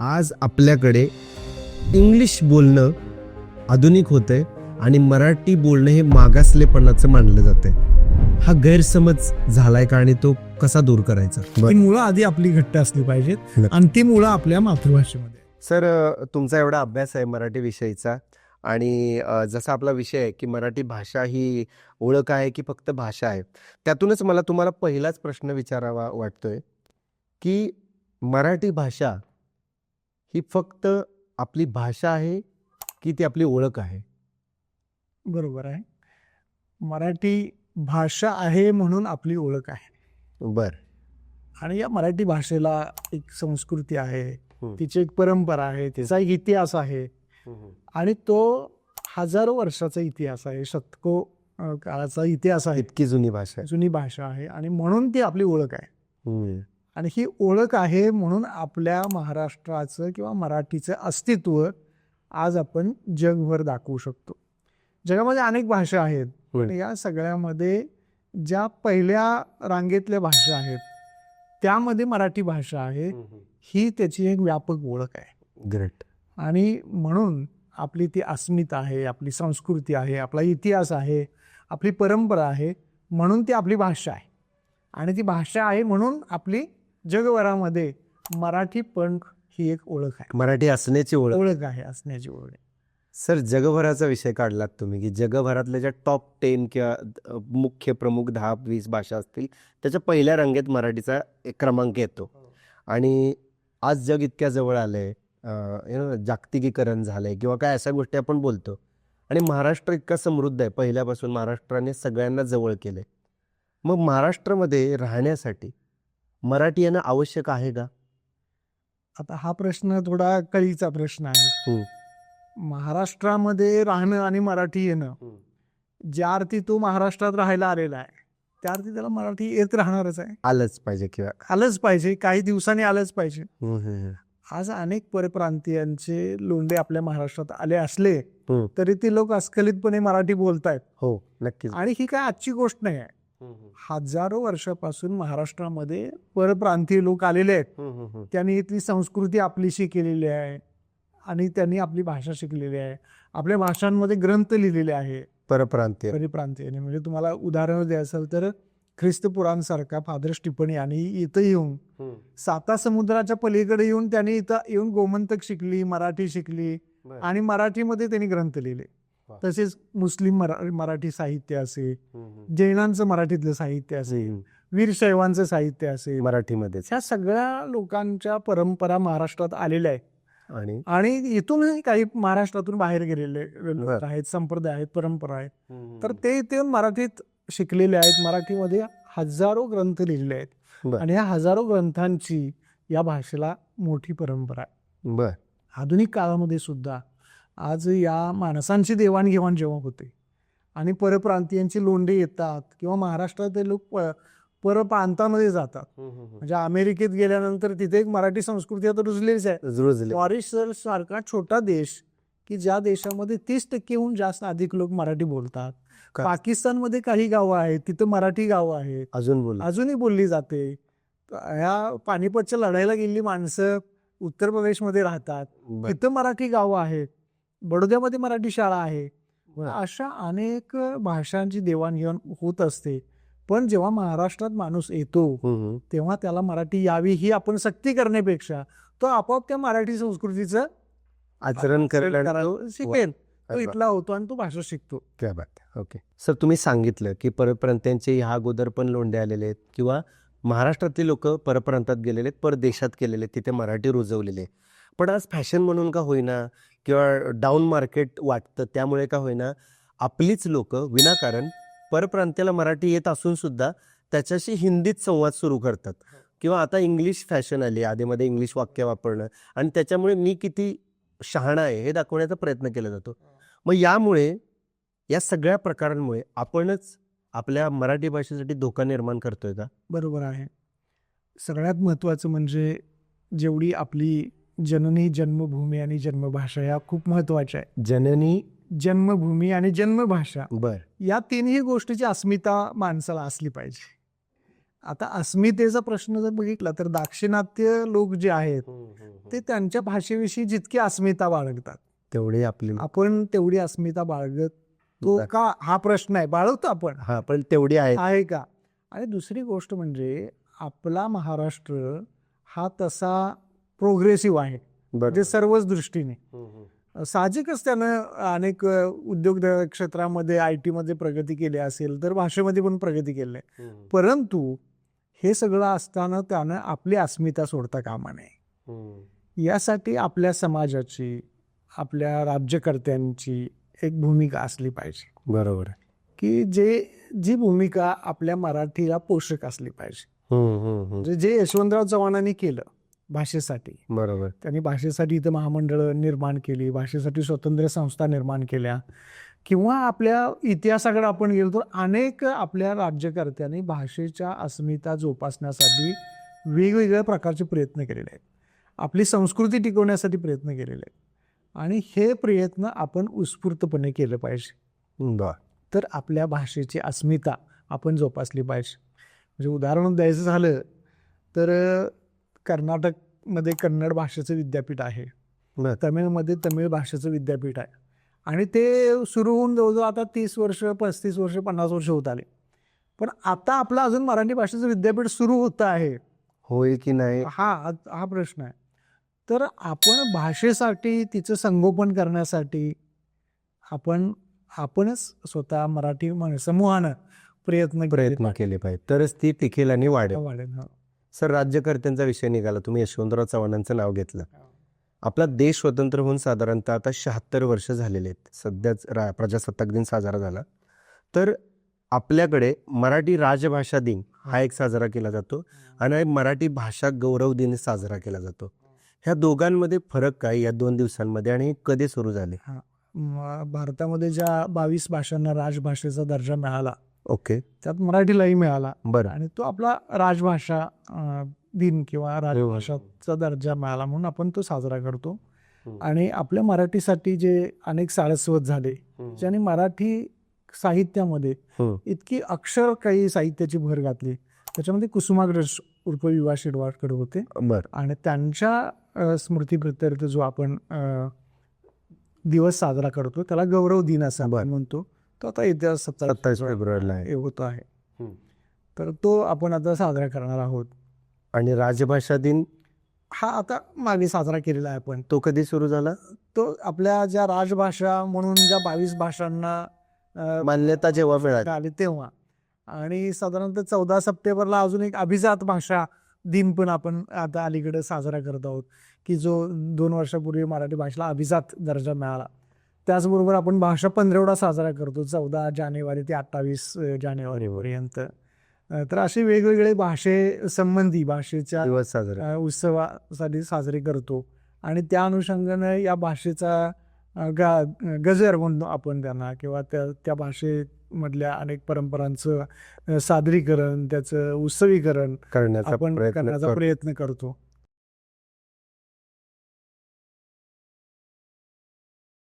आज आपल्याकडे इंग्लिश बोलणं आधुनिक होतंय आणि मराठी बोलणं हे मागासलेपणाचं मानलं जातंय. हा गैरसमज झालाय का आणि तो कसा दूर करायचा? ती मुळं आधी आपली घट्ट असली पाहिजेत आणि ती मुळं आपल्या मातृभाषेमध्ये. सर, तुमचा एवढा अभ्यास आहे मराठी विषयीचा आणि जसा आपला विषय आहे की मराठी भाषा ही ओळख आहे की फक्त भाषा आहे, त्यातूनच मला तुम्हाला पहिलाच प्रश्न विचारावा वाटतोय की मराठी भाषा ही फक्त आपली भाषा आहे की ती आपली ओळख आहे? बरोबर आहे. मराठी भाषा आहे म्हणून आपली ओळख आहे. बर. आणि या मराठी भाषेला एक संस्कृती आहे, हम्म. तिची एक परंपरा आहे, तिचा एक इतिहास आहे आणि तो हजारो वर्षाचा इतिहास आहे, शतको काळाचा इतिहास आहे. इतकी जुनी भाषा आहे. जुनी भाषा आहे आणि म्हणून ती आपली ओळख आहे. आणि ही ओळख आहे म्हणून आपल्या महाराष्ट्राचं किंवा मराठीचं अस्तित्व आज आपण जगभर दाखवू शकतो. जगामध्ये अनेक भाषा आहेत, पण या सगळ्यामध्ये ज्या पहिल्या रांगेतल्या भाषा आहेत त्यामध्ये मराठी भाषा आहे. ही त्याची एक व्यापक ओळख आहे. ग्रेट. आणि म्हणून आपली ती अस्मिता आहे, आपली संस्कृती आहे, आपला इतिहास आहे, आपली परंपरा आहे, म्हणून ती आपली भाषा आहे. आणि ती भाषा आहे म्हणून आपली जगभरामध्ये मराठीपण ही एक ओळख आहे. मराठी असण्याची ओळख आहे, असण्याची ओळख आहे. सर, जगभराचा विषय काढलात तुम्ही की जगभरातल्या ज्या टॉप 10 किंवा मुख्य प्रमुख 10-20 भाषा असतील त्याच्या पहिल्या रांगेत मराठीचा एक क्रमांक येतो. आणि आज जग इतक्या जवळ आलंय, जागतिकीकरण झालंय किंवा काय अशा गोष्टी आपण बोलतो, आणि महाराष्ट्र इतका समृद्ध आहे, पहिल्यापासून महाराष्ट्राने सगळ्यांना जवळ केलंय. मग महाराष्ट्रामध्ये राहण्यासाठी मराठी येणं आवश्यक आहे का? आता हा प्रश्न थोडा कळीचा प्रश्न आहे. महाराष्ट्रामध्ये राहणं आणि मराठी येणं, ज्या अर्थी तो महाराष्ट्रात राहायला आलेला आहे त्या अर्थी त्याला मराठी येत राहणारच आहे. आलंच पाहिजे किंवा आलंच पाहिजे, काही दिवसांनी आलंच पाहिजे. आज अनेक परप्रांतीयांचे लोंढे आपल्या महाराष्ट्रात आले असले तरी ते लोक अस्खलितपणे मराठी बोलतायत. हो, नक्कीच. आणि ही काय आजची गोष्ट नाही आहे. हजारो वर्षापासून महाराष्ट्रामध्ये परप्रांतीय लोक आलेले आहेत. त्यांनी इथली संस्कृती आपलीशी केलेली आहे आणि त्यांनी आपली भाषा शिकलेली आहे. आपल्या भाषांमध्ये ग्रंथ लिहिलेले आहे परप्रांतीय. म्हणजे तुम्हाला उदाहरण द्यायचं असेल तर ख्रिस्त पुराणसारखा फादर स्टीफन यांनी इथं येऊन साता समुद्राच्या पलीकडे येऊन त्यांनी इथं येऊन गोमंतक शिकली, मराठी शिकली आणि मराठीमध्ये त्यांनी ग्रंथ लिहिले. तसेच मुस्लिम मराठी साहित्य असेल, जैनांचं मराठीतलं साहित्य असेल, वीरशैवांचं साहित्य असेल, मराठीमध्ये ह्या सगळ्या लोकांच्या परंपरा महाराष्ट्रात आलेल्या आहेत. आणि इथूनही काही महाराष्ट्रातून बाहेर गेलेले आहेत, संप्रदाय आहेत, परंपरा आहेत, तर ते इथे मराठीत शिकलेले आहेत. मराठीमध्ये हजारो ग्रंथ लिहिलेले आहेत आणि ह्या हजारो ग्रंथांची या भाषेला मोठी परंपरा आहे. आधुनिक काळामध्ये सुद्धा आज या माणसांची देवाणघेवाण जेव्हा होते आणि परप्रांतीयांची लोंढे येतात किंवा महाराष्ट्रातील लोक परप्रांतामध्ये जातात, म्हणजे अमेरिकेत गेल्यानंतर तिथे एक मराठी संस्कृती आता रुजलीच आहे. मॉरिशस सारखा छोटा देश की ज्या देशामध्ये 30% जास्त अधिक लोक मराठी बोलतात. पाकिस्तानमध्ये काही गावं आहेत तिथं मराठी गावं आहेत, अजूनही बोलली जाते. ह्या पानिपतच्या लढाईला गेलेली माणसं उत्तर प्रदेशमध्ये राहतात, तिथं मराठी गावं आहेत. बडोद्यामध्ये मराठी शाळा आहे. अशा अनेक भाषांची देवाणघेवाण होत असते. पण जेव्हा महाराष्ट्रात माणूस येतो तेव्हा त्याला मराठी यावी ही आपण सक्ती करण्यापेक्षा तो आपोआप त्या मराठी संस्कृतीचं आचरण शिकेल, तो इथला होतो आणि तो भाषा शिकतो. क्या बात. ओके सर, तुम्ही सांगितलं की परप्रांत्यांचे ह्या अगोदर पण लोंढे आलेले आहेत किंवा महाराष्ट्रातले लोक परप्रांतात गेलेले आहेत, परदेशात गेलेले आहेत, तिथे मराठी रुजवलेले. पण आज फॅशन म्हणून का होईना किंवा डाऊन मार्केट वाटतं त्यामुळे का होईना आपलीच लोक विनाकारण परप्रांत्याला मराठी येत असून सुद्धा त्याच्याशी हिंदीत संवाद सुरू करतात. किंवा आता इंग्लिश फॅशन आली, आधीमध्ये इंग्लिश वाक्य वापरणं, आणि त्याच्यामुळे मी किती शहाणा आहे हे दाखवण्याचा प्रयत्न केला जातो. मग यामुळे या सगळ्या प्रकारांमुळे आपणच आपल्या मराठी भाषेसाठी धोका निर्माण करतोय का? बरोबर आहे. सगळ्यात महत्त्वाचं म्हणजे जेवढी आपली जननी जन्मभूमी आणि जन्मभाषा या खूप महत्त्वाच्या आहे. जननी जन्मभूमी आणि जन्मभाषा या तिन्ही गोष्टीची अस्मिता माणसाला असली पाहिजे. आता अस्मितेचा प्रश्न जर बघितला तर दाक्षिणात्य लोक जे आहेत ते त्यांच्या भाषेविषयी जितकी अस्मिता बाळगतात तेवढी आपली आपण तेवढी अस्मिता बाळगतो का हा प्रश्न आहे. बाळगतो आपण, हा, पण तेवढी आहे का. आणि दुसरी गोष्ट म्हणजे आपला महाराष्ट्र हा तसा प्रोग्रेसिव्ह आहे म्हणजे सर्वच दृष्टीने. साहजिकच त्यानं अनेक उद्योग क्षेत्रामध्ये IT मध्ये प्रगती केली असेल तर भाषेमध्ये पण प्रगती केली आहे, परंतु हे सगळं असताना त्यानं आपली अस्मिता सोडता कामा नये. यासाठी आपल्या समाजाची, आपल्या राज्यकर्त्यांची एक भूमिका असली पाहिजे. बरोबर आहे की जी भूमिका आपल्या मराठीला पोषक असली पाहिजे. म्हणजे जे यशवंतराव चव्हाणांनी केलं भाषेसाठी, बरोबर, त्यांनी भाषेसाठी इथं महामंडळं निर्माण केली, भाषेसाठी स्वतंत्र संस्था निर्माण केल्या, किंवा आपल्या इतिहासाकडे आपण गेलो तर अनेक आपल्या राज्यकर्त्यांनी भाषेच्या अस्मिता जोपासण्यासाठी वेगवेगळ्या प्रकारचे प्रयत्न केलेले आहेत, आपली संस्कृती टिकवण्यासाठी प्रयत्न केलेले आहेत. आणि हे प्रयत्न आपण उत्स्फूर्तपणे केलं पाहिजे. तर आपल्या भाषेची अस्मिता आपण जोपासली पाहिजे. म्हणजे उदाहरण द्यायचं झालं तर कर्नाटकमध्ये कन्नड भाषेचं विद्यापीठ आहे, तमिळमध्ये तमिळ भाषेचं विद्यापीठ आहे, आणि ते सुरू होऊन जवळजवळ आता 30 वर्ष 35 वर्ष 50 वर्ष होत आले. पण आता आपलं अजून मराठी भाषेचं विद्यापीठ सुरू होतं आहे, होईल की नाही हा प्रश्न आहे. तर आपण भाषेसाठी, तिचं संगोपन करण्यासाठी आपणच स्वतः मराठी समूहानं प्रयत्न केले पाहिजे, तरच ती टिकेल आणि वाढेल. सर, राज्यकर्त्यांचा विषय निघाला, तुम्ही यशवंतराव चव्हाणांचं नाव घेतलं. आपला देश स्वतंत्र होऊन साधारणतः आता 76 वर्ष झालेले आहेत. सध्याच प्रजासत्ताक दिन साजरा झाला, तर आपल्याकडे मराठी राजभाषा दिन हा एक साजरा केला जातो आणि मराठी भाषा गौरव दिन साजरा केला जातो. ह्या दोघांमध्ये फरक काय या 2 दिवसांमध्ये, आणि कधी सुरू झाले? भारतामध्ये ज्या 22 भाषांना राजभाषेचा दर्जा मिळाला, ओके, त्यात मराठीलाही मिळाला. बरं. आणि तो आपला राजभाषा दिन किंवा राजभाषाचा दर्जा मिळाला म्हणून आपण तो साजरा करतो. आणि आपल्या मराठीसाठी जे अनेक सारस्वत झाले, ज्याने मराठी साहित्यामध्ये इतकी अक्षर काही साहित्याची भर घातली, त्याच्यामध्ये कुसुमाग्रज उर्फ वि.वा. शिरवाडकर होते. आणि त्यांच्या स्मृतीप्रित्यर्थ जो आपण दिवस साजरा करतो त्याला गौरव दिन असं आपण म्हणतो. तो आता येत्या 27 फेब्रुवारीला होत आहे. तर तो आपण आता साजरा करणार आहोत. आणि राजभाषा दिन हा आता मागे साजरा केलेला आहे आपण. तो कधी सुरू झाला? तो आपल्या ज्या राजभाषा म्हणून ज्या 22 भाषांना मान्यता जेव्हा मिळाली तेव्हा, आणि साधारणतः 14 सप्टेंबरला अजून एक अभिजात भाषा दिन पण आपण आता अलीकडे साजरा करत आहोत, की जो 2 वर्षापूर्वी मराठी भाषेला अभिजात दर्जा मिळाला. त्याचबरोबर आपण भाषा पंधरवडा साजरा करतो 14 जानेवारी ते 28 जानेवारीपर्यंत. तर असे वेगवेगळे भाषेसंबंधी भाषेच्या उत्सवासाठी साजरे करतो. आणि त्या अनुषंगाने या भाषेचा गजर म्हणतो आपण त्यांना, किंवा त्या भाषेमधल्या अनेक परंपरांचं सादरीकरण, त्याचं उत्सवीकरण करण्याचा प्रयत्न करतो.